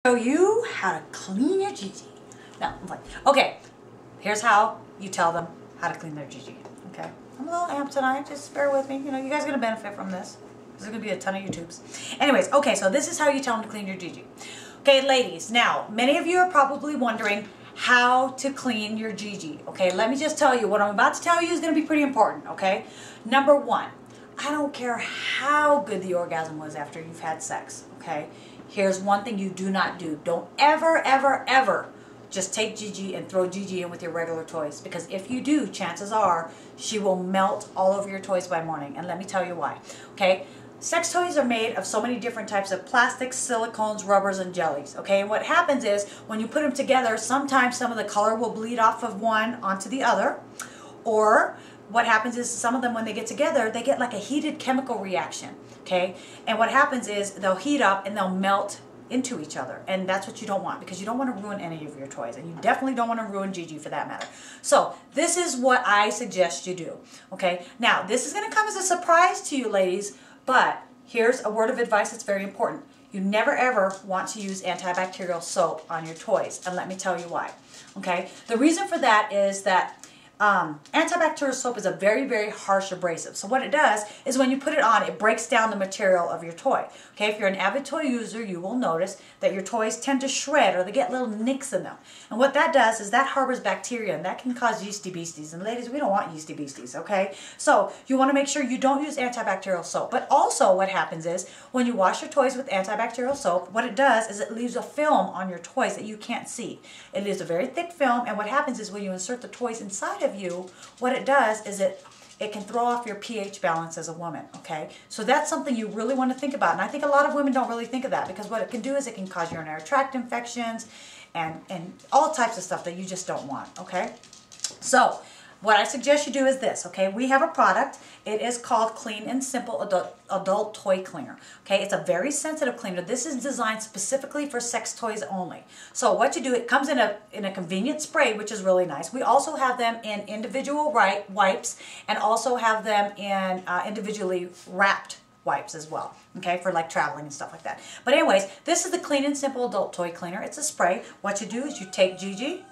Show you how to clean your gg. No, I'm like, okay, here's how you tell them how to clean their gg. Okay, I'm a little amped tonight, just bear with me. You know, you guys are gonna benefit from this. There's gonna be a ton of YouTubes. Anyways, okay, so this is how you tell them to clean your gg. Okay, ladies, now, many of you are probably wondering how to clean your gg. Okay, let me just tell you, what I'm about to tell you is gonna be pretty important, okay? Number one, I don't care how good the orgasm was after you've had sex, okay? Here's one thing you do not do. Don't ever, ever, ever just take gg and throw gg in with your regular toys, because if you do, chances are she will melt all over your toys by morning, and let me tell you why, okay? Sex toys are made of so many different types of plastics, silicones, rubbers, and jellies, okay? And what happens is, when you put them together, sometimes some of the color will bleed off of one onto the other, or what happens is some of them, when they get together, they get like a heated chemical reaction, okay? And what happens is they'll heat up and they'll melt into each other, and that's what you don't want, because you don't want to ruin any of your toys, and you definitely don't want to ruin gg for that matter. So this is what I suggest you do, okay? Now, this is going to come as a surprise to you, ladies, but here's a word of advice that's very important. You never ever want to use antibacterial soap on your toys, and let me tell you why, okay? The reason for that is that antibacterial soap is a very, very harsh abrasive. So what it does is when you put it on, it breaks down the material of your toy. Okay, if you're an avid toy user, you will notice that your toys tend to shred, or they get little nicks in them. And what that does is that harbors bacteria, and that can cause yeasty beasties. And ladies, we don't want yeasty beasties, okay? So you want to make sure you don't use antibacterial soap. But also what happens is when you wash your toys with antibacterial soap, what it does is it leaves a film on your toys that you can't see. It leaves a very thick film, and what happens is when you insert the toys inside of you, what it does is it can throw off your pH balance as a woman, okay? So that's something you really want to think about, and I think a lot of women don't really think of that, because what it can do is it can cause urinary tract infections and all types of stuff that you just don't want, okay? So what I suggest you do is this, okay? We have a product. It is called Clean and Simple Adult Toy Cleaner, okay? It's a very sensitive cleaner. This is designed specifically for sex toys only. So what you do, it comes in a convenient spray, which is really nice. We also have them in individual wipes, and also have them in individually wrapped wipes as well, okay, for like traveling and stuff like that. But anyways, this is the Clean and Simple Adult Toy Cleaner. It's a spray. What you do is you take gg.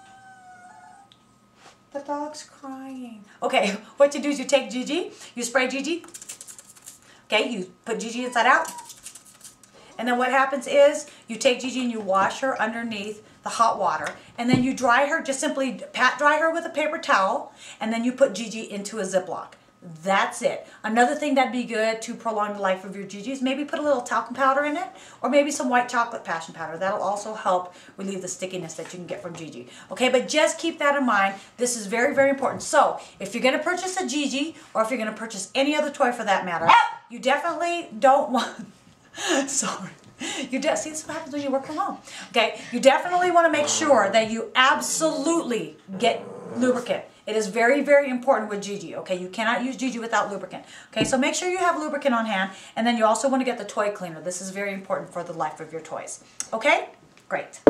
The dog's crying. Okay, what you do is you take gg, you spray gg, okay, you put gg inside out, and then what happens is you take gg and you wash her underneath the hot water, and then you dry her, just simply pat dry her with a paper towel, and then you put gg into a Ziploc. That's it. Another thing that'd be good to prolong the life of your gg is maybe put a little talcum powder in it, or maybe some white chocolate passion powder. That'll also help relieve the stickiness that you can get from gg. Okay, but just keep that in mind. This is very, very important. So if you're going to purchase a gg, or if you're going to purchase any other toy for that matter, you definitely don't want... Sorry. See, this is what happens when you work from home. Okay, you definitely want to make sure that you absolutely get lubricant. It is very, very important with gg, okay? You cannot use gg without lubricant. Okay, so make sure you have lubricant on hand, and then you also want to get the toy cleaner. This is very important for the life of your toys. Okay? Great.